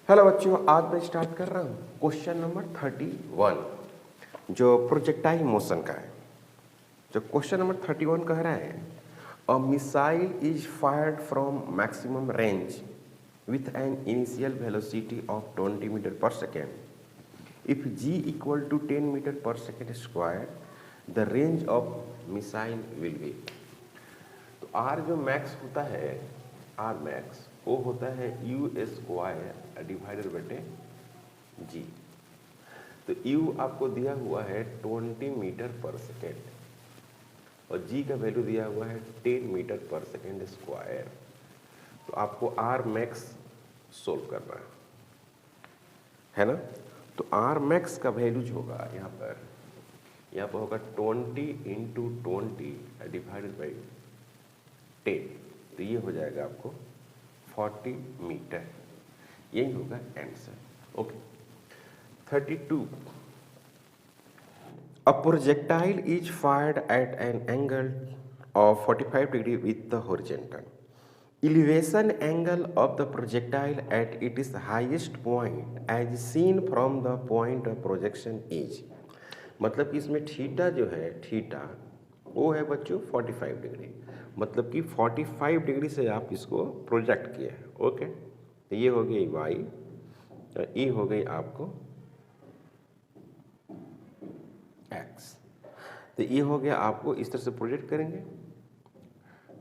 Hello बच्चों, आज मैं स्टार्ट कर रहा हूँ क्वेश्चन नंबर 31 जो प्रोजेक्टाइल मोशन का है। जो क्वेश्चन नंबर 31 कह रहा है a missile is fired from maximum range with an initial velocity of 20 metre per second if G equal to 10 metre per second square the range of missile will be. तो R जो max होता है, R max वो होता है you square divided बटे g. तो you आपको दिया हुआ है 20 मीटर पर सेकेंड और जी का वैल्यू दिया हुआ है 10 मीटर पर सेकेंड स्क्वायर। तो आपको आर मैक्स सोल्व करना है ना। तो आर मैक्स का वैल्यू जो होगा यहाँ पर होगा 20 इंटू 20 डिवाइडेड बाई 10। तो ये हो जाएगा आपको 40 मीटर। यही होगा answer. Okay. 32 A projectile is fired at an angle of 45 degree with the horizontal. Elevation angle of the projectile at its highest point as seen from the point of projection is। मतलब कि इसमें theta जो है, theta वो है बच्चों 45 degree. मतलब कि 45 डिग्री से आप इसको प्रोजेक्ट किए हैं। ओके। तो ये हो गई वाई और ये हो गई आपको एक्स। तो ये हो गया आपको इस तरह से प्रोजेक्ट करेंगे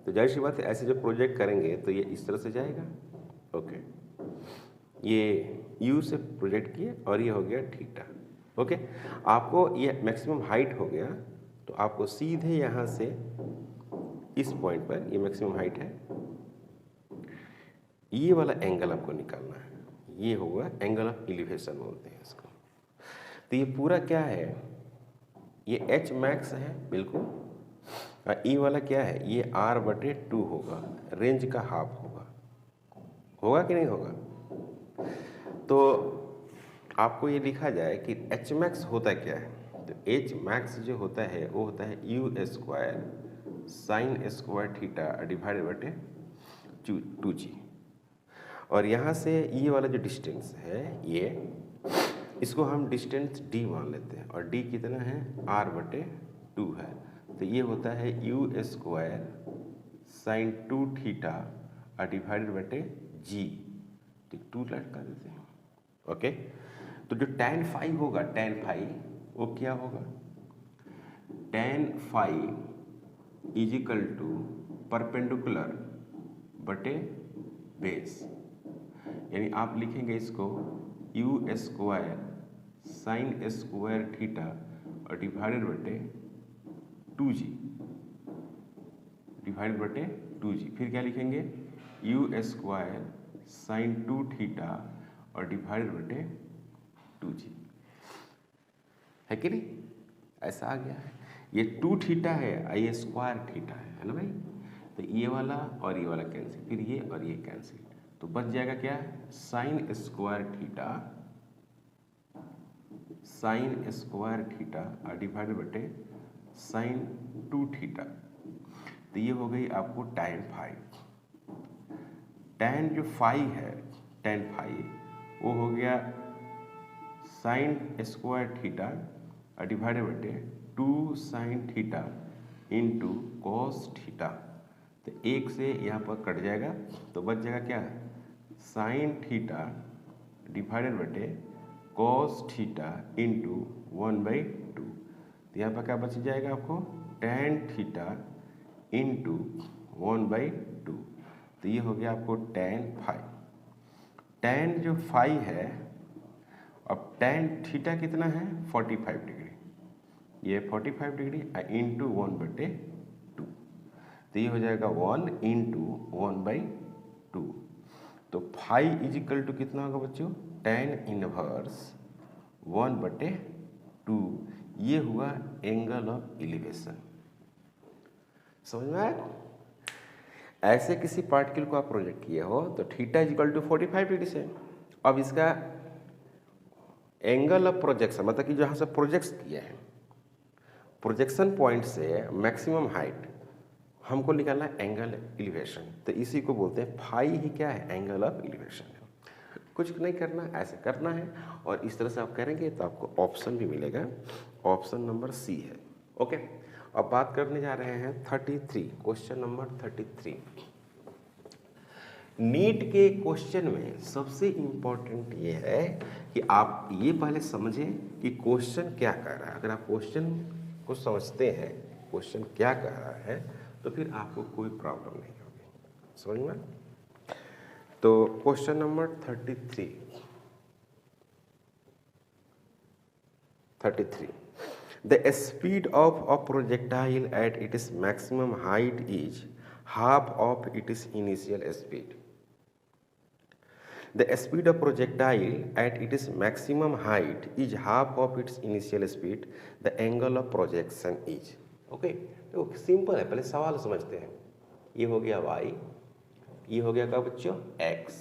तो जाहिर सी बात है ऐसे जब प्रोजेक्ट करेंगे तो ये इस तरह से जाएगा। ओके। ये यू से प्रोजेक्ट किए और ये हो गया थीटा। ओके। आपको ये मैक्सिमम हाइट हो गया तो आपको सीधे यहाँ से इस पॉइंट पर ये मैक्सिमम हाइट है, ये वाला एंगल आपको निकालना है। ये होगा एंगल ऑफ एलिवेशन बोलते हैं इसको। तो ये पूरा क्या है, ये एच मैक्स है बिल्कुल। और ई वाला क्या है, ये आर बटे 2 होगा, रेंज का हाफ होगा। होगा कि नहीं होगा। तो आपको ये लिखा जाए कि एच मैक्स होता क्या है। तो एच मैक्स जो होता है वो होता है you square sine square theta divided बटे 2g। और यहाँ से ये वाला जो डिस्टेंस है ये इसको हम डिस्टेंस d मान लेते हैं और d कितना है r बटे 2 है। तो ये होता है you square sine 2 theta divided बटे g। तो 2 लटका देते हैं। ओके। तो जो tan फाई होगा, tan फाई वो क्या होगा, tan phi is equal to perpendicular बटे बेस। यानी आप लिखेंगे इसको u square sine square theta और डिवाइडेड बटे 2g डिवाइडेड बटे 2g। फिर क्या लिखेंगे यू स्क्वायर साइन 2 थीटा और डिवाइडेड बटे 2g। है कि नहीं, ऐसा आ गया है। ये 2 थीटा है, ये स्क्वायर थीटा है ना भाई। तो ये वाला और ये वाला कैंसिल, फिर ये और ये कैंसिल। तो बच जाएगा क्या, sign square theta sine square theta divided बटे साइन 2 थीटा। तो ये हो गई आपको tan फाई। tan जो फाई है, tan फाई वो हो गया साइन स्क्वायर थीटा डिवाइडेड बटे 2 sine theta into cos theta. तो एक से यहाँ पर कट जाएगा तो बच जाएगा क्या, साइन थीटा डिवाइडेड बटे कॉस थीटा इंटू 1/2। तो यहाँ पर क्या बच जाएगा आपको, tan थीटा इंटू 1/2। तो ये हो गया आपको tan फाई। tan जो फाई है, अब tan थीटा कितना है 45 डिग्री, ये 45 डिग्री इंटू 1/2। तो ये हो जाएगा 1 इंटू 1/2। तो फाई इज इक्वल टू कितना होगा बच्चों, tan इनवर्स 1/2। ये हुआ एंगल ऑफ एलिवेशन। समझ में आया। ऐसे किसी पार्टिकल को आप प्रोजेक्ट किए हो तो theta is equal to 45 degree से। अब इसका एंगल ऑफ प्रोजेक्शन मतलब कि जहाँ से प्रोजेक्ट किया है, प्रोजेक्शन पॉइंट से मैक्सिमम हाइट हमको निकालना है एंगल एलिवेशन। तो इसी को बोलते हैं फाई ही क्या है, एंगल ऑफ एलिवेशन है। कुछ नहीं करना, ऐसे करना है और इस तरह से आप करेंगे तो आपको ऑप्शन भी मिलेगा, ऑप्शन नंबर सी है। ओके, अब बात करने जा रहे हैं 33, क्वेश्चन नंबर 33। नीट के क्वेश्चन में सबसे इम्पोर्टेंट ये है कि आप ये पहले समझें कि क्वेश्चन क्या कह रहा है। अगर आप क्वेश्चन को समझते हैं, क्वेश्चन क्या कह रहा है, तो फिर आपको कोई प्रॉब्लम नहीं होगी। समझ में? तो question number 33 the speed of a projectile at its maximum height is half of its initial speed. The speed of projectile at its maximum height is half of its initial speed. The angle of projection is. Okay, तो simple है, पहले सवाल समझते हैं। ये हो गया y, ये हो गया क्या बच्चों x,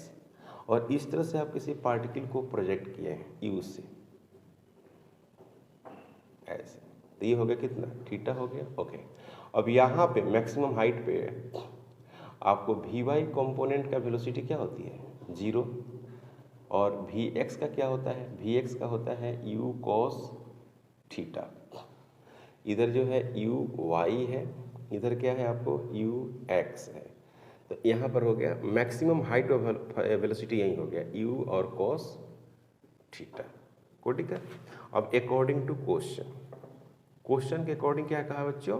और इस तरह से आप किसी पार्टिकल को प्रोजेक्ट किए हैं u से, ऐसे, तो ये हो गया कितना, थीटा हो गया। ओके, अब यहाँ पे मैक्सिमम हाइट पे आपको vy कंपोनेंट का वेलोसिटी क्या होती है, 0, और Vx का क्या होता है, Vx का होता है u cos थीटा। इधर जो है uy है, इधर क्या है आपको ux है। तो यहाँ पर हो गया मैक्सिमम हाइट ऑफ वेलोसिटी, यही हो गया u और cos थीटा को। ठीक है, अब अकॉर्डिंग टू क्वेश्चन, क्वेश्चन के अकॉर्डिंग क्या कहा बच्चों,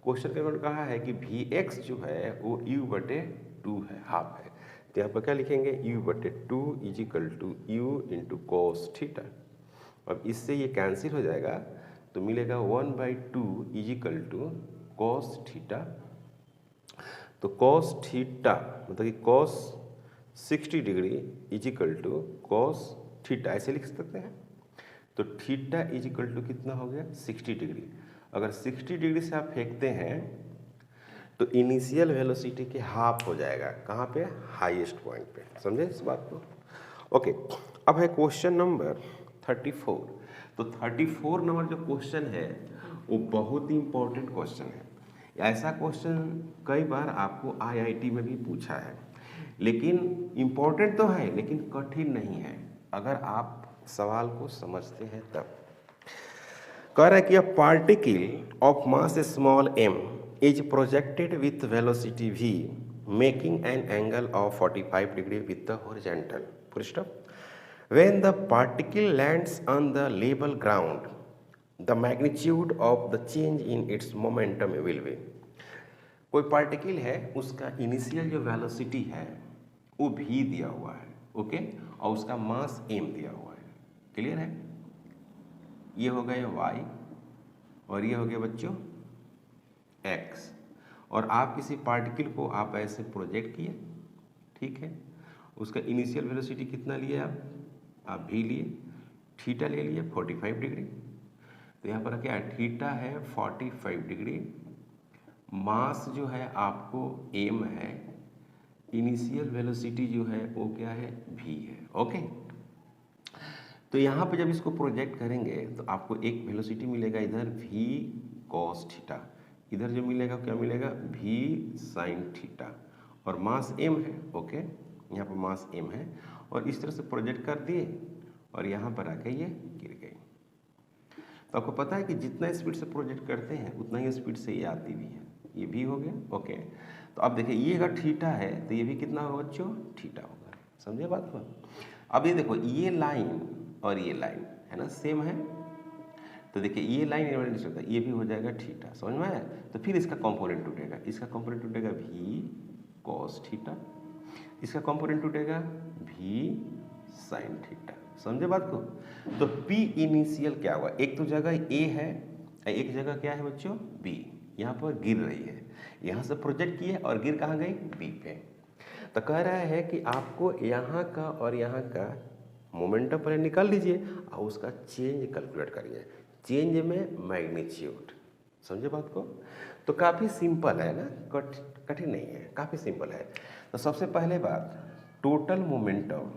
क्वेश्चन के अकॉर्डिंग कहा है कि Vx जो है वो u/2 है, हाफ है। तो यहाँ पर क्या लिखेंगे, u/2 is equal to u into cos theta. अब इससे ये कैंसिल हो जाएगा तो मिलेगा 1/2 is equal to cos theta. तो कॉस थीटा मतलब कि cos 60 degree is equal to cos theta, ऐसे लिख सकते हैं। तो थीटा इज इक्वल टू कितना हो गया, 60 डिग्री। अगर 60 डिग्री से आप फेंकते हैं तो इनिशियल वेलोसिटी के हाफ हो जाएगा, कहाँ पे, हाईएस्ट पॉइंट पे। समझे इस बात को? ओके, अब है क्वेश्चन नंबर 34। तो 34 नंबर जो क्वेश्चन है वो बहुत ही इंपॉर्टेंट क्वेश्चन है। ऐसा क्वेश्चन कई बार आपको आईआईटी में भी पूछा है, लेकिन इम्पॉर्टेंट तो है लेकिन कठिन नहीं है अगर आप सवाल को समझते हैं तब। कह रहा है कि a particle of mass small m is projected with velocity v making an angle of 45 degree with the horizontal. Full stop. When the particle lands on the level ground, the magnitude of the change in its momentum will be. कोई particle है, उसका initial जो velocity है वो v दिया हुआ है, okay, और उसका मास m दिया हुआ है। क्लियर है? ये हो गया y और ये हो गया बच्चों x, और आप किसी पार्टिकल को आप ऐसे प्रोजेक्ट किए, ठीक है, उसका इनिशियल वेलोसिटी कितना लिए आप v लिए, थीटा ले लिए 45 डिग्री। तो यहाँ पर क्या है, थीटा है 45 डिग्री, मास जो है आपको m है, इनिशियल वेलोसिटी जो है वो क्या है, v है। ओके, तो यहाँ पे जब इसको प्रोजेक्ट करेंगे तो आपको एक वेलोसिटी मिलेगा इधर v cos थीटा, इधर जो मिलेगा क्या मिलेगा, v sin थीटा, और मास m है। ओके, यहाँ पर मास m है, और इस तरह से प्रोजेक्ट कर दिए और यहाँ पर आके ये गिर गई। तो आपको पता है कि जितना स्पीड से प्रोजेक्ट करते हैं उतना ही स्पीड से ये आती भी है। ये भी हो गया। ओके, तो अब देखिए ये अगर थीटा है तो ये भी कितना होगा बच्चों, थीटा होगा। समझे बात को? अब ये देखो, ये लाइन और ये लाइन है ना, सेम है, तो देखिए ये लाइन ये भी हो जाएगा थीटा। समझ में आया? तो फिर इसका कंपोनेंट टूटेगा, इसका कंपोनेंट टूटेगा v cos थीटा, इसका कंपोनेंट टूटेगा v sin थीटा। समझे बात को? तो p इनिशियल क्या हुआ, एक तो जगह a है, एक जगह क्या है बच्चों, b, यहाँ पर गिर रही है, यहाँ से प्रोजेक्ट किए और गिर कहाँ गई, b पे। तो कह रहा है कि आपको यहाँ का और यहाँ का मोमेंटम पहले निकाल लीजिए और उसका चेंज कैलकुलेट करिए, चेंज में मैग्नीट्यूड। समझे बात को? तो काफ़ी सिंपल है ना, कठिन नहीं है, काफ़ी सिंपल है। तो सबसे पहले बात, total momentum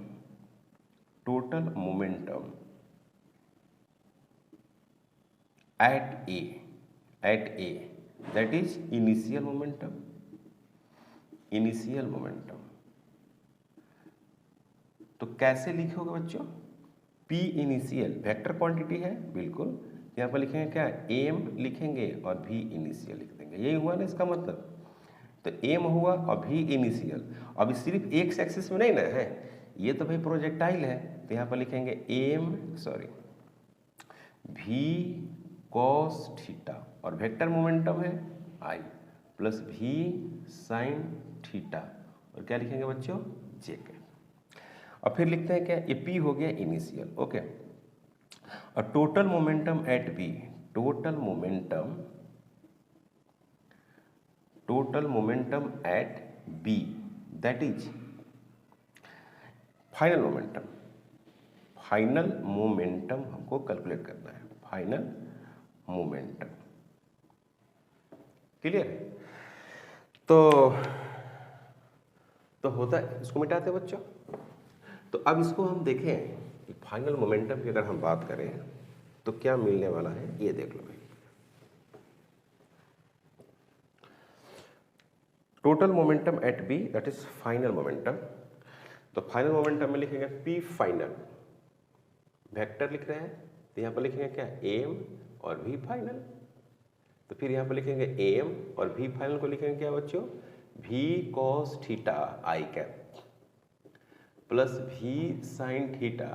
at A that is initial momentum तो कैसे लिखोगे बच्चों? पी इनिशियल वेक्टर क्वांटिटी है बिल्कुल, यहाँ पर लिखेंगे क्या, एम लिखेंगे और भी इनिशियल लिख देंगे, यही हुआ ना इसका मतलब। तो एम हुआ और भी इनिशियल। अभी सिर्फ एक्स एक्सिस में नहीं ना है, ये तो भाई प्रोजेक्टाइल है, तो यहाँ पर लिखेंगे भी कॉस थीटा और वेक्टर मोमेंटम है आई प्लस भी साइन थीटा और क्या लिखेंगे बच्चों, जे के। और फिर लिखते हैं क्या, ये पी हो गया इनिशियल, ओके। और total momentum at B, total momentum at B that is final momentum हमको कैलकुलेट करना है, फाइनल मोमेंटम। क्लियर है? तो होता है, इसको मिटाते हैं बच्चों। तो अब इसको हम देखें, फाइनल मोमेंटम की अगर हम बात करें तो क्या मिलने वाला है, ये देख लो भाई। Total momentum at B that is final momentum. तो फाइनल मोमेंटम में लिखेंगे पी फाइनल, वेक्टर लिख रहे हैं तो यहाँ पर लिखेंगे क्या, एम और भी फाइनल। तो फिर यहाँ पर लिखेंगे एम और भी फाइनल को लिखेंगे क्या बच्चों, भी कॉस थीटा आई कैप प्लस भी साइन थीटा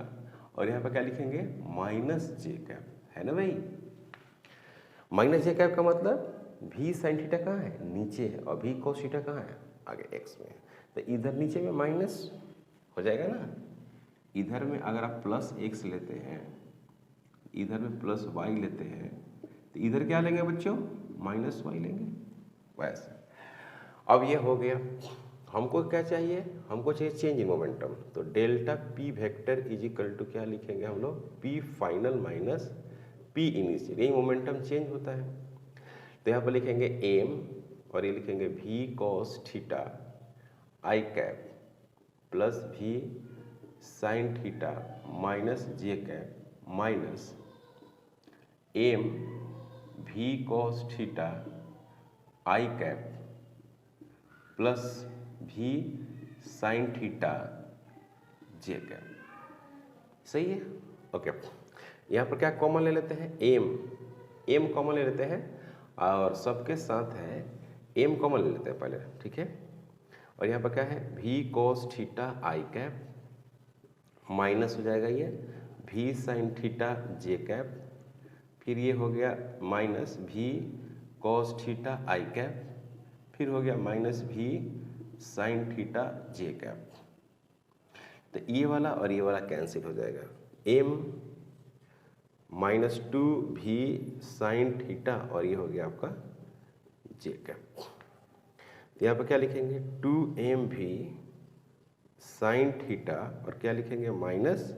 और यहाँ पर क्या लिखेंगे, माइनस जे कैप, है ना भाई। माइनस जे कैप का मतलब भी साइन थीटा कहाँ है, नीचे है, और भी कॉस थीटा कहाँ है, आगे एक्स में। तो इधर नीचे में माइनस हो जाएगा ना, इधर में अगर आप प्लस एक्स लेते हैं, इधर में प्लस वाई लेते हैं, तो इधर क्या लेंगे बच्चों, माइनस वाई लेंगे, वैसे। अब ये हो गया। हमको क्या चाहिए, हमको चाहिए चेंज इन मोमेंटम। तो delta P vector is equal to क्या लिखेंगे हम लोग, P final minus P initial, यही मोमेंटम चेंज होता है। तो यहाँ पर लिखेंगे एम और ये लिखेंगे भी कॉस थीटा आई कैप प्लस भी साइन थीटा माइनस जे कैप माइनस एम भी कॉस थीटा आई कैप प्लस भी साइन थीटा जे कैप। सही है, ओके। यहाँ पर क्या कॉमन ले लेते हैं, एम कॉमन ले लेते हैं और सबके साथ है एम कॉमन ले लेते हैं पहले, ठीक है। और यहाँ पर क्या है, भी कॉस थीटा आई कैप माइनस हो जाएगा ये भी साइन थीटा जे कैप, फिर ये हो गया माइनस भी कॉस थीटा आई कैप, फिर हो गया माइनस भी साइन थीटा जे कैप। तो ये वाला और ये वाला कैंसिल हो जाएगा, एम माइनस 2 भी साइन थीटा और ये हो गया आपका जे कैप। तो यहाँ पर क्या लिखेंगे, 2m भी साइन थीटा और क्या लिखेंगे, माइनस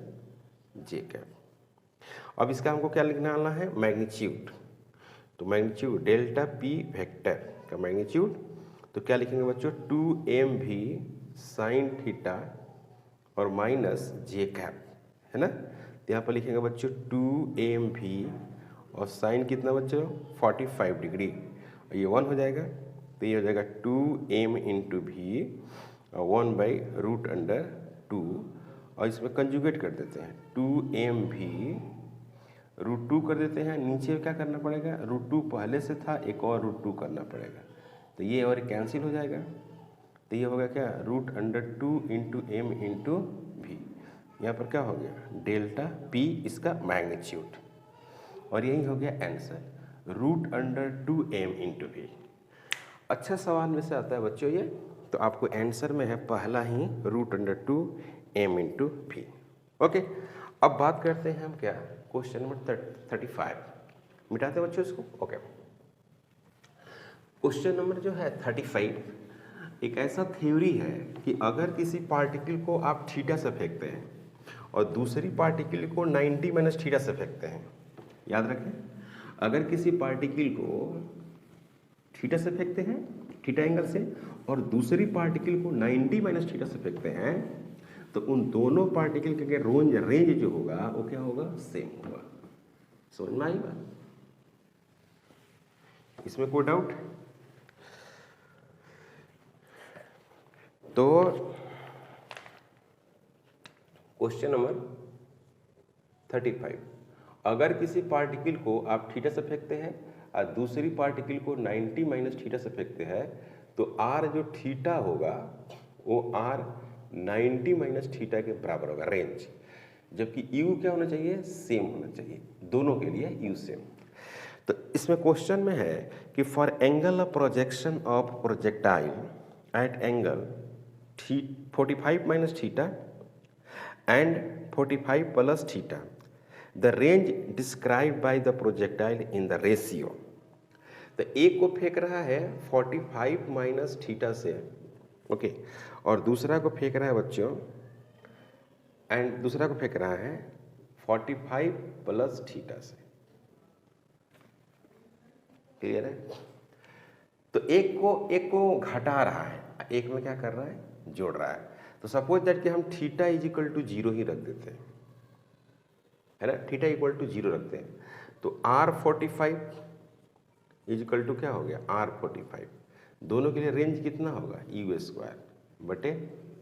जे कैप। अब इसका हमको क्या लिखना है, मैग्नीट्यूड। तो मैग्नीट्यूड डेल्टा पी वेक्टर का मैग्नीट्यूड, तो क्या लिखेंगे बच्चों, 2m भी साइन थीटा और माइनस जे कैप, है ना। तो यहाँ पर लिखेंगे बच्चों 2m भी और साइन कितना बच्चों, 45 डिग्री, और ये 1 हो जाएगा। तो ये हो जाएगा 2m इंटू भी 1/√2 और इसमें कंजुगेट कर देते हैं, 2m भी √2 कर देते हैं। नीचे क्या करना पड़ेगा, √2 पहले से था, एक और √2 करना पड़ेगा, तो ये और कैंसिल हो जाएगा। तो ये होगा क्या, √2 इंटू एम इंटू भी, यहाँ पर क्या हो गया, डेल्टा पी इसका मैग्नीट्यूड, और यही हो गया आंसर, √2m इंटू भी। अच्छा सवाल में से आता है बच्चों ये, तो आपको आंसर में है पहला ही √2m इंटू भी। ओके, अब बात करते हैं हम क्या, क्वेश्चन नंबर 35, मिटाते हैं बच्चों इसको। ओके, क्वेश्चन नंबर जो है 35 एक ऐसा थ्योरी है कि अगर किसी पार्टिकल को आप थीटा से फेंकते हैं और दूसरी पार्टिकल को 90 माइनस थीटा से फेंकते हैं, याद रखें, अगर किसी पार्टिकल को थीटा से फेंकते हैं, थीटा एंगल से, और दूसरी पार्टिकल को 90 माइनस थीटा से फेंकते हैं, तो उन दोनों पार्टिकल के रेंज जो होगा वो क्या होगा, सेम होगा। समझ में आई बात, इसमें कोई डाउट? तो क्वेश्चन नंबर 35, अगर किसी पार्टिकल को आप थीटा से फेंकते हैं और दूसरी पार्टिकल को 90 माइनस थीटा से फेंकते हैं तो आर जो थीटा होगा वो आर 90 माइनस थीटा के बराबर होगा रेंज, जबकि यू क्या होना चाहिए, सेम होना चाहिए, दोनों के लिए यू सेम। तो इसमें क्वेश्चन में है कि for angle of projection of projectile eight angle 45 minus theta and 45 plus theta the range describe by the projectile in the ratio. तो एक को फेंक रहा है 45 माइनस थीटा से, ओके, और दूसरा को फेंक रहा है बच्चों, एंड दूसरा को फेंक रहा है 45 प्लस थीटा से। क्लियर है? तो एक को घटा रहा है, एक में क्या कर रहा है, जोड़ रहा है। तो सपोज दैट कि हम थीटा इज इक्वल टू 0 ही रख देते हैं, है ना, थीटा इक्वल टू 0 रखते हैं, तो R45 इज इक्वल टू क्या हो गया, R45। दोनों के लिए रेंज कितना होगा, यू स्क्वायर बटे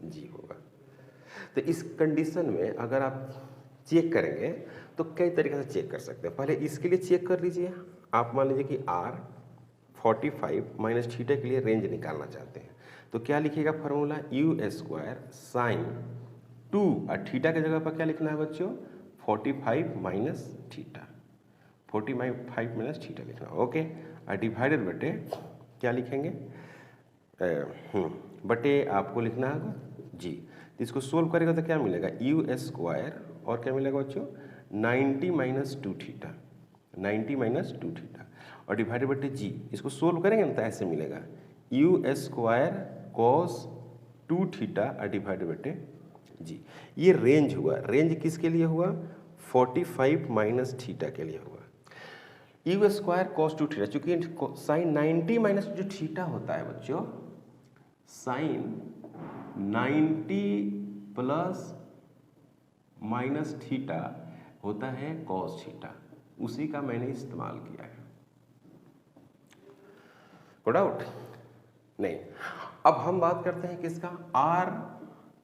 जी होगा। तो इस कंडीशन में अगर आप चेक करेंगे तो कई तरीके से चेक कर सकते हैं। पहले इसके लिए चेक कर लीजिए, आप मान लीजिए कि R45 माइनस थीटा के लिए रेंज निकालना चाहते हैं, तो क्या लिखिएगा फॉर्मूला, यू स्क्वायर साइन 2 और थीटा की जगह पर क्या लिखना है बच्चों, 45 माइनस थीटा, 45 माइनस थीटा लिखना, ओके, और डिवाइडेड बटे क्या लिखेंगे, बटे आपको लिखना होगा जी। इसको सोल्व करेगा तो क्या मिलेगा, यू स्क्वायर और क्या मिलेगा बच्चों, 90 माइनस 2 थीटा, 90 माइनस 2 थीटा और डिवाइडेड बटे जी। इसको सोल्व करेंगे ना तो ऐसे मिलेगा, यू स्क्वायर कॉस 2 थीटा और डिवाइडेड बटे जी। ये रेंज हुआ, रेंज किसके लिए हुआ, 45 माइनस थीटा के लिए हुआ। यू स्क्वायर कॉस 2 थीटा, चूंकि साइन 90 माइनस जो थीटा होता है बच्चों, साइन 90 प्लस माइनस थीटा होता है कॉस थीटा, उसी का मैंने इस्तेमाल किया है। नो डाउट नहीं। अब हम बात करते हैं किसका,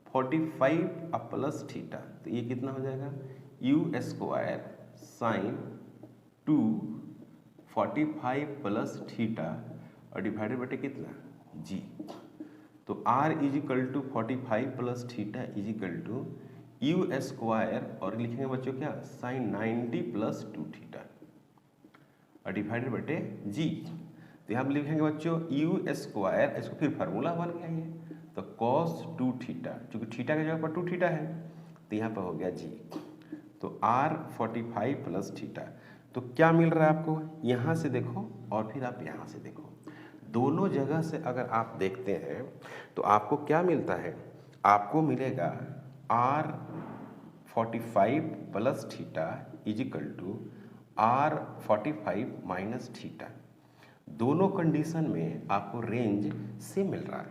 R45 प्लस थीटा, तो ये कितना हो जाएगा, u square sine 2 45 plus theta और डिवाइडेड बटे कितना, जी। तो R is equal to 45 plus theta is equal to u square और लिखेंगे बच्चों क्या, साइन 90 प्लस 2 थीटा और डिवाइडेड बटे जी। तो यहाँ लिखेंगे बच्चों यू स्क्वायर, इसको फिर फार्मूला बन गया ये, तो कॉस 2 थीटा, चूंकि थीटा की जगह पर 2 थीटा है तो यहाँ पर हो गया जी। तो R45 प्लस थीटा, तो क्या मिल रहा है आपको, यहाँ से देखो और फिर आप यहाँ से देखो, दोनों जगह से अगर आप देखते हैं तो आपको क्या मिलता है, आपको मिलेगा R45 plus theta is equal to R45 minus theta. दोनों कंडीशन में आपको रेंज सेम मिल रहा है,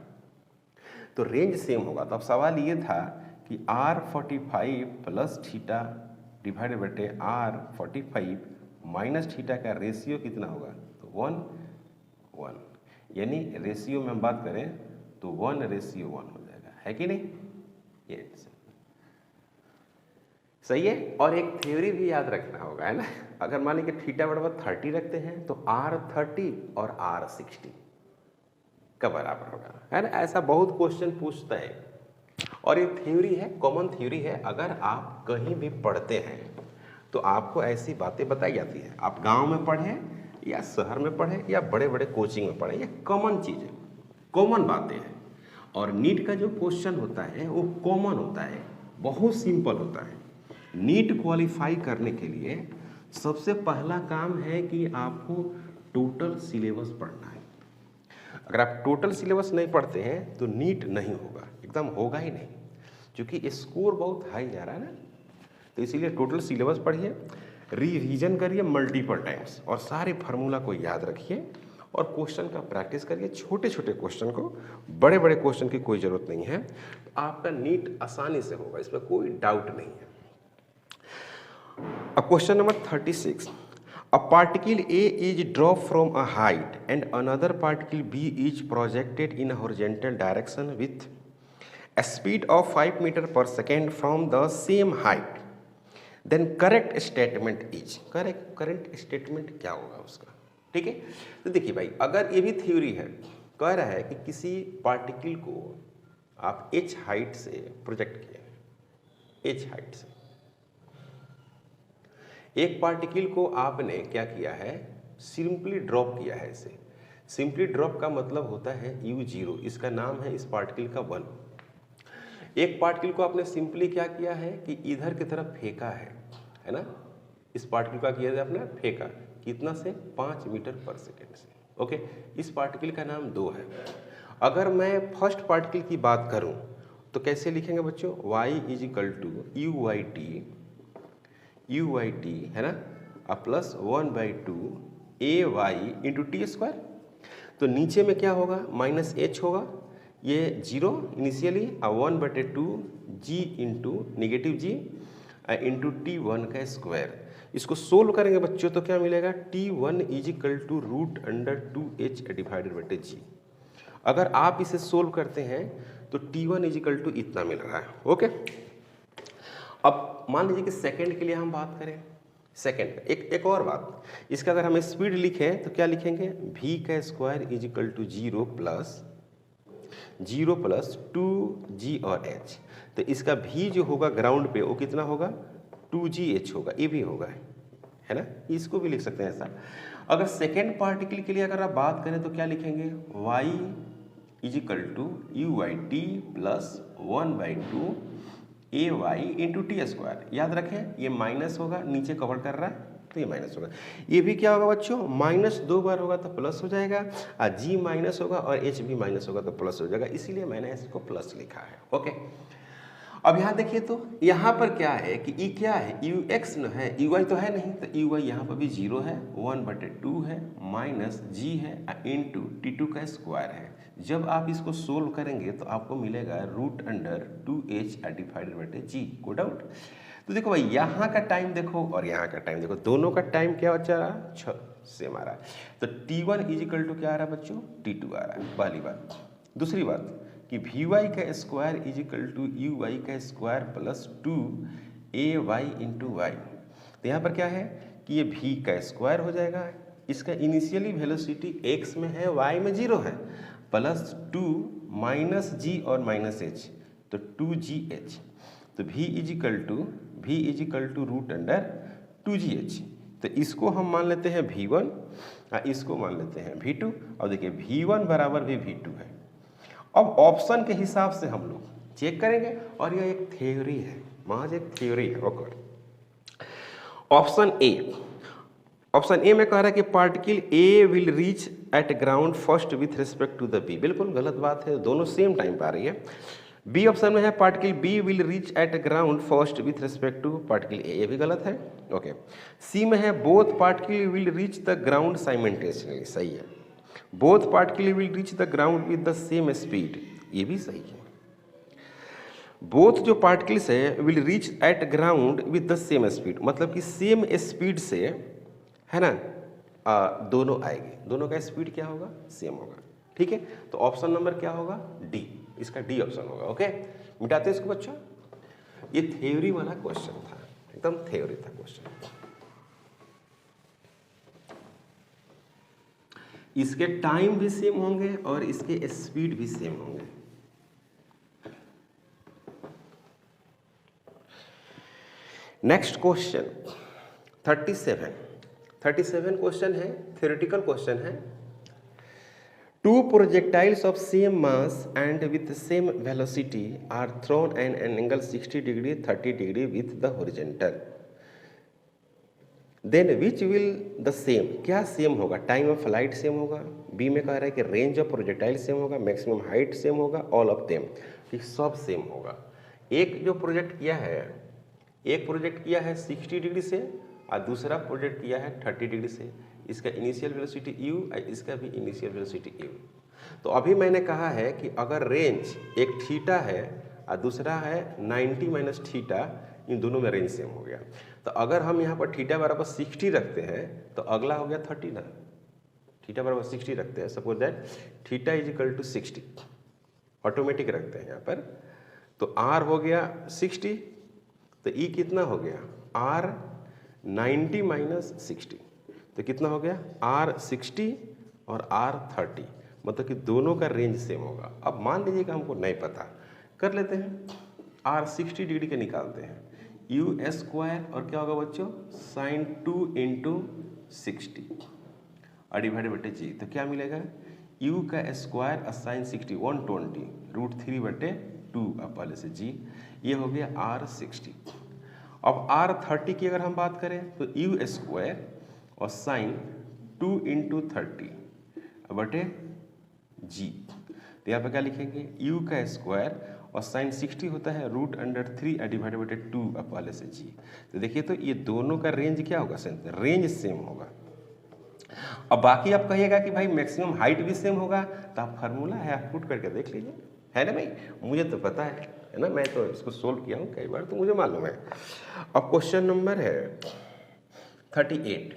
तो रेंज सेम होगा। तो अब सवाल ये था कि R45 प्लस थीटा डिवाइडेड बटे R45 माइनस थीटा का रेशियो कितना होगा, तो 1:1, यानी रेशियो में हम बात करें तो 1:1 हो जाएगा, है कि नहीं, ये सही है। और एक थ्योरी भी याद रखना होगा, है ना, अगर मान लीजिए थीटा बराबर 30 रखते हैं तो R30 और R60 का बराबर होगा, है ना, ऐसा बहुत क्वेश्चन पूछता है। और ये थ्योरी है, कॉमन थ्योरी है, अगर आप कहीं भी पढ़ते हैं तो आपको ऐसी बातें बताई जाती है, आप गांव में पढ़ें या शहर में पढ़ें या बड़े बड़े कोचिंग में पढ़ें, ये कॉमन चीज़ है, कॉमन बातें हैं। और नीट का जो क्वेश्चन होता है वो कॉमन होता है, बहुत सिंपल होता है। नीट क्वालिफाई करने के लिए सबसे पहला काम है कि आपको टोटल सिलेबस पढ़ना है। अगर आप टोटल सिलेबस नहीं पढ़ते हैं तो नीट नहीं होगा, एकदम होगा ही नहीं, क्योंकि स्कोर बहुत हाई जा रहा है ना। तो इसीलिए टोटल सिलेबस पढ़िए, रिवीजन करिए मल्टीपल टाइम्स और सारे फार्मूला को याद रखिए और क्वेश्चन का प्रैक्टिस करिए। छोटे छोटे क्वेश्चन को, बड़े बड़े क्वेश्चन की कोई ज़रूरत नहीं है, तो आपका नीट आसानी से होगा, इसमें कोई डाउट नहीं है। अब question number 36, a particle A is dropped from a height and another particle B is projected in a horizontal direction with speed of 5 metre per second from the same height, then correct statement is, correct statement क्या होगा उसका, ठीक है। तो देखिए भाई, अगर ये भी थ्योरी है, कह रहा है कि किसी पार्टिकल को आप h हाइट से प्रोजेक्ट किए, h हाइट से एक पार्टिकल को आपने क्या किया है, सिंपली ड्रॉप किया है इसे। सिंपली ड्रॉप का मतलब होता है u0, इसका नाम है इस पार्टिकल का 1। एक पार्टिकल को आपने सिंपली क्या किया है कि इधर की तरफ फेंका है ना, इस पार्टिकल का किया जाए आपने फेंका, कितना से 5 मीटर पर सेकेंड से, ओके। इस पार्टिकल का नाम 2 है। अगर मैं फर्स्ट पार्टिकल की बात करूं तो कैसे लिखेंगे बच्चों, y is equal to you y t है ना, plus 1/2 a y into t square. तो नीचे में क्या होगा, माइनस एच होगा, ये 0 इनिशियली, 1/2 जी इंटू नेगेटिव जी इंटू T1 का स्क्वायर। इसको सोल्व करेंगे बच्चों तो क्या मिलेगा, T1 is equal to √2h divided by G. अगर आप इसे सोल्व करते हैं तो T1 इज इक्वल टू इतना मिल रहा है, ओके। अब मान लीजिए कि सेकंड के लिए हम बात करें, सेकंड एक और बात, इसका अगर हम स्पीड लिखें तो क्या लिखेंगे, v का square is equal to 0 plus 2g और h। तो इसका v जो होगा ग्राउंड पे वो कितना होगा, 2gh होगा, ये भी होगा, है ना, इसको भी लिख सकते हैं ऐसा। अगर सेकेंड पार्टिकल के लिए अगर आप बात करें तो क्या लिखेंगे, y is equal to you y t plus 1/2 a y into t square. याद रखें ये माइनस होगा, नीचे कवर कर रहा है तो ये माइनस होगा। ये भी क्या होगा बच्चों, माइनस 2 बार होगा तो प्लस हो जाएगा, और जी माइनस होगा और एच भी माइनस होगा तो प्लस हो जाएगा, इसीलिए मैंने इसको प्लस लिखा है, ओके। अब यहाँ देखिए तो यहाँ पर क्या है कि ई क्या है, यू एक्स न है, यू वाई तो है नहीं, तो यू वाई यहाँ पर भी 0 है, 1/2 है, माइनस जी है इंटू T2 का स्क्वायर है। जब आप इसको सोल्व करेंगे तो आपको मिलेगा √2h डिवाइडेड बाई जी, को डाउट। तो देखो भाई, यहाँ का टाइम देखो और यहाँ का टाइम देखो, दोनों का टाइम क्या बचा रहा, 6 सेम आ रहा है। तो T1 इज इक्वल टू क्या आ रहा है बच्चों, T2 आ रहा है, पहली बात। दूसरी बात कि वी वाई का square is equal to you Y का square plus 2ay into Y. तो यहाँ पर क्या है कि ये v का स्क्वायर हो जाएगा, इसका इनिशियली वेलोसिटी x में है, y में 0 है, प्लस 2 माइनस जी और माइनस एच, तो 2gh। तो v is equal to √2gh। तो इसको हम मान लेते हैं v1 और इसको मान लेते हैं v2। और देखिए v1 बराबर भी v2 है। अब ऑप्शन के हिसाब से हम लोग चेक करेंगे, और यह एक थ्योरी है, महज एक थ्योरी है, ओके। ऑप्शन ए में कह रहा है कि particle A will reach at ground first with respect to the B. बिल्कुल गलत बात है, दोनों सेम टाइम पर आ रही है। बी ऑप्शन में है particle B will reach at ground first with respect to particle A, ये भी गलत है, ओके। सी में है both particle will reach the ground simultaneously, सही है। Both particle will reach the ground with the same speed, ये भी सही है। बोथ जो पार्टिकल्स है will reach at ground with the same speed, मतलब कि सेम स्पीड से, है ना, दोनों आएंगे, दोनों का स्पीड क्या होगा, सेम होगा, ठीक है। तो ऑप्शन नंबर क्या होगा, डी, इसका डी ऑप्शन होगा, ओके। मिटाते हैं इसको बच्चों, ये थ्योरी वाला क्वेश्चन था, एकदम थ्योरी था क्वेश्चन। इसके टाइम भी सेम होंगे और इसके स्पीड भी सेम होंगे। नेक्स्ट क्वेश्चन 37 क्वेश्चन है, थ्योरेटिकल क्वेश्चन है। Two projectiles of same mass and with same velocity are thrown an angle 60 degree 30 degree with the horizontal, then which will the same, क्या same होगा, time of flight same होगा, B में कह रहा है कि range of projectile same होगा, maximum height same होगा, ऑल ऑफ देम, ठीक, सब सेम होगा। एक जो प्रोजेक्ट किया है, एक प्रोजेक्ट किया है 60 डिग्री से और दूसरा प्रोजेक्ट किया है 30 डिग्री से, इसका इनिशियल वेलोसिटी u और इसका भी इनिशियल वेलोसिटी u। तो अभी मैंने कहा है कि अगर रेंज एक थीटा है और दूसरा है 90 माइनस थीटा, इन दोनों में रेंज सेम हो गया। तो अगर हम यहाँ पर थीटा बराबर 60 रखते हैं तो अगला हो गया 30 ना, थीटा बराबर 60 रखते हैं, suppose that theta is equal to 60, automatic रखते हैं यहाँ पर, तो R हो गया 60, तो E कितना हो गया R 90 माइनस 60, तो कितना हो गया R 60 और R 30, मतलब कि दोनों का रेंज सेम होगा। अब मान लीजिए कि हमको नहीं पता, कर लेते हैं, R 60 डिग्री के निकालते हैं, U स्क्वायर और क्या होगा बच्चों साइन 2 इंटू 60 और डिवाइडेड बटे जी, तो क्या मिलेगा U का स्क्वायर और साइन 60 120 √3 बटे 2 अब पहले से जी, ये हो गया R 60। अब R 30 की अगर हम बात करें तो U स्क्वायर और साइन 2 इंटू 30 बटे जी, तो यहाँ पर क्या लिखेंगे U का स्क्वायर और साइन 60 होता है √3 डिवाइडेड बटे 2 अब पहले से जी, तो देखिए तो ये दोनों का रेंज क्या होगा सेम, रेंज सेम होगा। अब बाकी आप कहिएगा कि भाई मैक्सिमम हाइट भी सेम होगा, तो आप फार्मूला है आप पुट करके देख लीजिए, है ना भाई, मुझे तो पता है ना, मैं तो इसको सोल्व किया हूँ कई बार, तो मुझे मालूम है। अब क्वेश्चन नंबर है 38,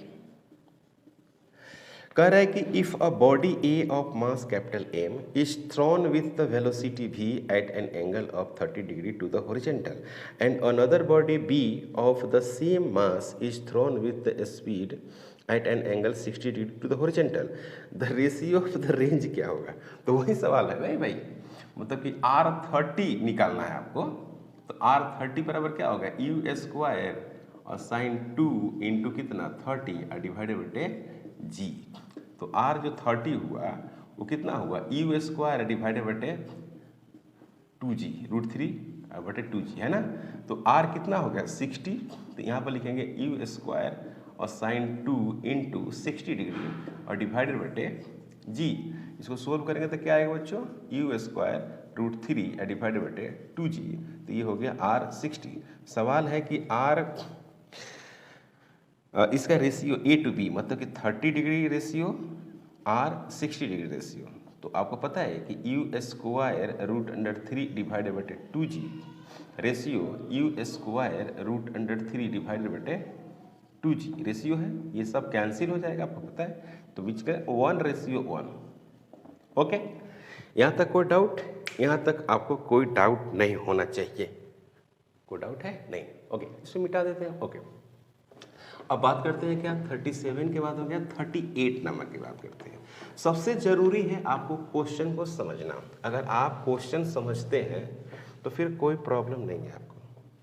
कह रहा है कि if a body A of mass capital M is thrown with the velocity v at an angle of 30 degree to the horizontal and another body b of the same mass is thrown with the speed at an angle 60 degree to the horizontal, the ratio of the range क्या होगा। तो वही सवाल है भाई, मतलब कि R30 निकालना है आपको, तो R30 बराबर क्या होगा U स्क्वायर और साइन 2 इंटू कितना 30 डिवाइडेड बटे जी, तो R जो 30 हुआ वो कितना हुआ U स्क्वायर डिवाइडेड बटे 2G √3 बटे 2G, है ना, तो R कितना हो गया 60, तो यहाँ पर लिखेंगे U स्क्वायर और साइन 2 इंटू 60 डिग्री और डिवाइडेड बटे जी, इसको सोल्व करेंगे तो क्या आएगा बच्चों U स्क्वायर √3 डिवाइडेड बटे 2G, तो ये हो गया R 60। सवाल है कि R इसका रेशियो A टू B, मतलब कि 30 degree ratio R 60 degree ratio, तो आपको पता है कि U स्क्वायर √3 डिवाइडेड बटे 2G ratio U square √3 divided बटे 2G रेशियो है, ये सब कैंसिल हो जाएगा आपको पता है, तो बीच का 1:1। ओके, यहाँ तक कोई डाउट, यहाँ तक आपको कोई डाउट नहीं होना चाहिए, कोई डाउट है नहीं, ओके इसको मिटा देते हैं। ओके, अब बात करते हैं क्या 37 के बाद हो गया 38 नंबर की बात करते हैं। सबसे जरूरी है आपको क्वेश्चन को समझना, अगर आप क्वेश्चन समझते हैं तो फिर कोई प्रॉब्लम नहीं है, आपको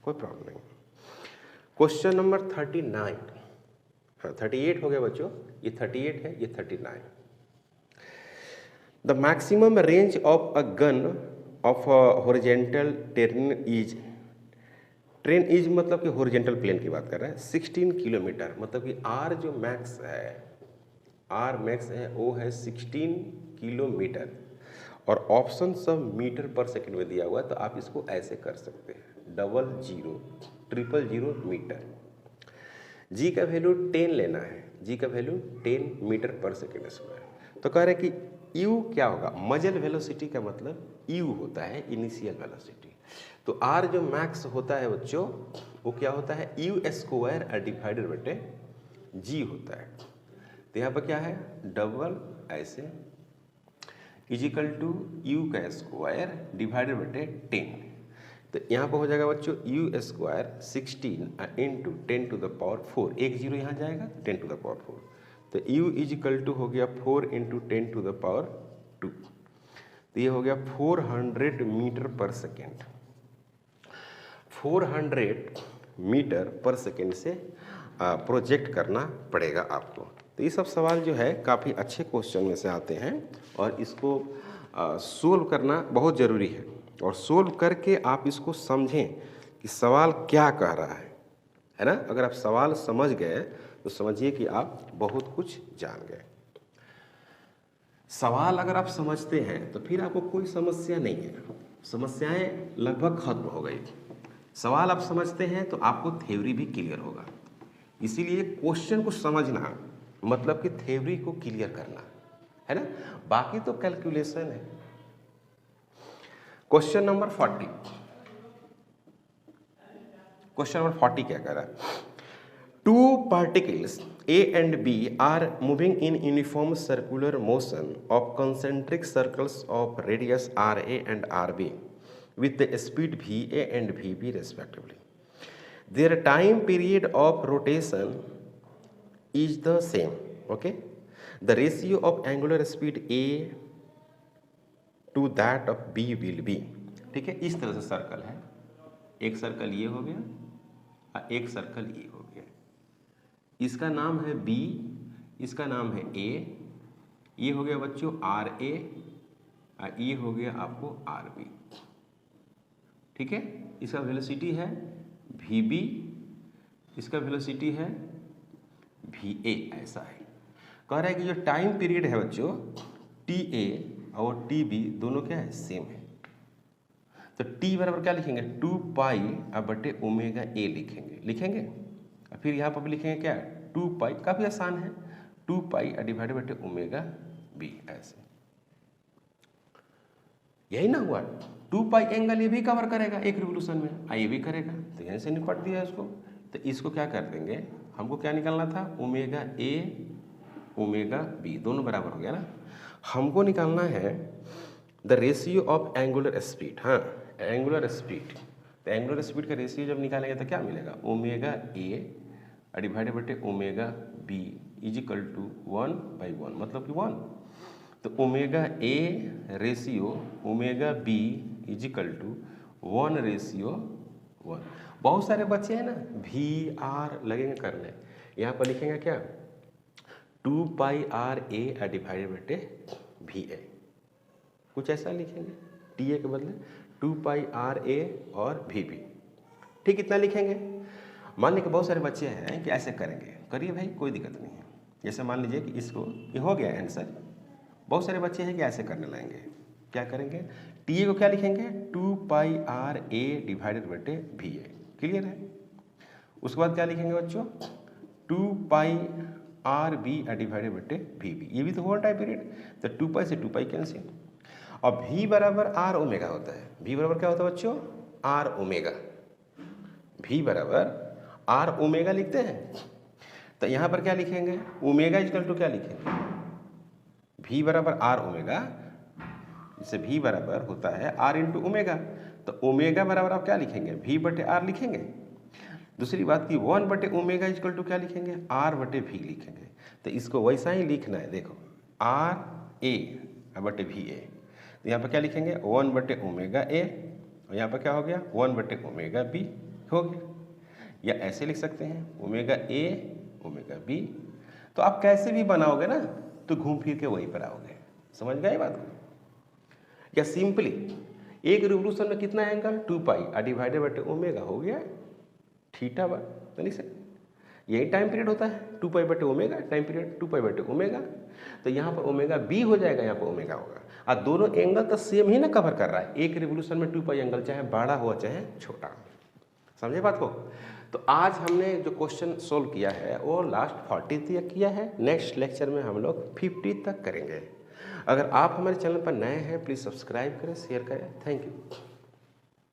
कोई प्रॉब्लम नहीं। क्वेश्चन नंबर 39, हाँ 38 हो गया बच्चों, ये 38 है, ये 39। The maximum range of a gun of horizontal terrain is, train is मतलब कि हॉरिजॉन्टल प्लेन की बात कर रहे हैं, 16 किलोमीटर, मतलब कि R जो मैक्स है, R मैक्स है वो है 16 किलोमीटर, और ऑप्शन सब मीटर पर सेकंड में दिया हुआ है, तो आप इसको ऐसे कर सकते हैं 0000 मीटर। G का वैल्यू 10 लेना है, G का value 10 metre per second square, तो कह रहे हैं कि U क्या होगा, मजल वेलोसिटी का मतलब U होता है इनिशियल वेलोसिटी, तो R जो मैक्स होता है बच्चों वो क्या होता है U स्क्वायर डिवाइडेड बटे G होता है, तो यहाँ पर क्या है डबल ऐसे इजिकल टू U का स्क्वायर डिवाइडेड बटे 10, तो यहाँ पर हो जाएगा बच्चों U square 16 into 10 to the power 4, एक जीरो यहाँ जाएगा 10 टू द पावर 4, तो U इजिकल टू हो गया 4 इंटू 10 टू द पावर 2, तो ये हो गया 400 metre per second, 400 metre per second से प्रोजेक्ट करना पड़ेगा आपको। तो ये सब सवाल जो है काफ़ी अच्छे क्वेश्चन में से आते हैं, और इसको सोल्व करना बहुत ज़रूरी है, और सोल्व करके आप इसको समझें कि सवाल क्या कह रहा है ना। अगर आप सवाल समझ गए तो समझिए कि आप बहुत कुछ जान गए। सवाल अगर आप समझते हैं तो फिर आपको कोई समस्या नहीं है, समस्याएं लगभग खत्म हो गई। सवाल आप समझते हैं तो आपको थ्योरी भी क्लियर होगा, इसीलिए क्वेश्चन को समझना मतलब कि थ्योरी को क्लियर करना है ना, बाकी तो कैलकुलेशन है। क्वेश्चन नंबर 40, क्वेश्चन नंबर 40 क्या कह रहा है, two particles A and B are moving in uniform circular motion of concentric circles of radius RA and RB. with the speed VA and VB respectively. Their time period of rotation is the same. Okay, the ratio of angular speed A to that of B will be, ठीक है, इस तरह से circle है, एक circle ये हो गया और एक सर्कल ये हो गया, इसका नाम है B, इसका नाम है A, ये हो गया बच्चों RA और ये हो गया आपको RB, ठीक है। इसका वेलोसिटी है VB, इसका वेलोसिटी है VA, ऐसा है। कह रहा है कि जो टाइम पीरियड है बच्चों TA और TB दोनों क्या है, सेम है। तो T बराबर क्या लिखेंगे, 2 पाई बटे ओमेगा A लिखेंगे और फिर यहाँ पर भी लिखेंगे क्या, 2 पाई, काफ़ी आसान है, 2 पाई डिवाइडेड बटे ओमेगा B, ऐसे। यही ना हुआ, 2 पाई एंगल ये भी कवर करेगा एक रिवोल्यूशन में, ये भी करेगा, तो यहीं से निपट दिया इसको। तो इसको क्या कर देंगे, हमको क्या निकालना था, ओमेगा A ओमेगा B दोनों बराबर हो गया ना। हमको निकालना है the ratio of angular speed, हाँ एंगुलर स्पीड। तो एंगुलर स्पीड का रेशियो जब निकालेंगे तो क्या मिलेगा, ओमेगा A डिवाइडेड बटे omega B is equal to 1/1, मतलब कि 1। तो omega A ratio omega B is equal to 1:1। बहुत सारे बच्चे हैं ना VR लगेंगे करने, यहाँ पर लिखेंगे क्या, 2 पाई RA डिवाइडेड बटे VA, कुछ ऐसा लिखेंगे, TA के बदले 2 पाई RA और VB, ठीक, इतना लिखेंगे। मान लीजिए बहुत सारे बच्चे हैं कि ऐसे करेंगे, करिए भाई कोई दिक्कत नहीं है। जैसे मान लीजिए कि इसको ये हो गया आंसर, बहुत सारे बच्चे हैं कि ऐसे करने लाएंगे, क्या करेंगे, TA को क्या लिखेंगे, 2 पाई RA डिवाइडेड बटे VA, क्लियर है। उसके बाद क्या लिखेंगे बच्चों, 2 पाई RB डिवाइडेड बटे VB, ये भी तो हुआ टाइम पीरियड, तो 2 पाई से 2 पाई कैंसिल। और V बराबर R ओमेगा होता है, V बराबर क्या होता है बच्चों, R ओमेगा, V बराबर R ओमेगा लिखते हैं। तो यहाँ पर क्या लिखेंगे, ओमेगा इक्वल टू क्या लिखेंगे, V बराबर R ओमेगा, इससे V बराबर होता है R इंटू ओमेगा, तो ओमेगा बराबर आप क्या लिखेंगे, V बटे R लिखेंगे। दूसरी बात की 1 बटे ओमेगा इक्वल टू क्या लिखेंगे, R बटे V लिखेंगे। तो इसको वैसा ही लिखना है, देखो RA बटे VA, तो यहाँ पर क्या लिखेंगे, 1 बटे ओमेगा A, और यहाँ पर क्या हो गया, 1 बटे ओमेगा B हो गया। या ऐसे लिख सकते हैं, ओमेगा A ओमेगा B। तो आप कैसे भी बनाओगे ना तो घूम फिर के वहीं पर आओगे, समझ गए बात को। या सिंपली एक रिवोल्यूशन में कितना एंगल, 2 पाई डिवाइडेड बटे ओमेगा हो गया थीटा बार, तो लिख सकते, यही टाइम पीरियड होता है, 2 पाई बटे ओमेगा, टाइम पीरियड 2 पाई बटे ओमेगा। तो यहाँ पर ओमेगा B हो जाएगा, यहाँ पर ओमेगा होगा, और दोनों एंगल तो सेम ही ना कवर कर रहा है। एक रिवोल्यूशन में 2 पाई एंगल चाहे बड़ा हो चाहे छोटा, समझे बात को। तो आज हमने जो क्वेश्चन सोल्व किया है वो लास्ट 40 तक किया है, नेक्स्ट लेक्चर में हम लोग 50 तक करेंगे। अगर आप हमारे चैनल पर नए हैं प्लीज़ सब्सक्राइब करें, शेयर करें, थैंक यू।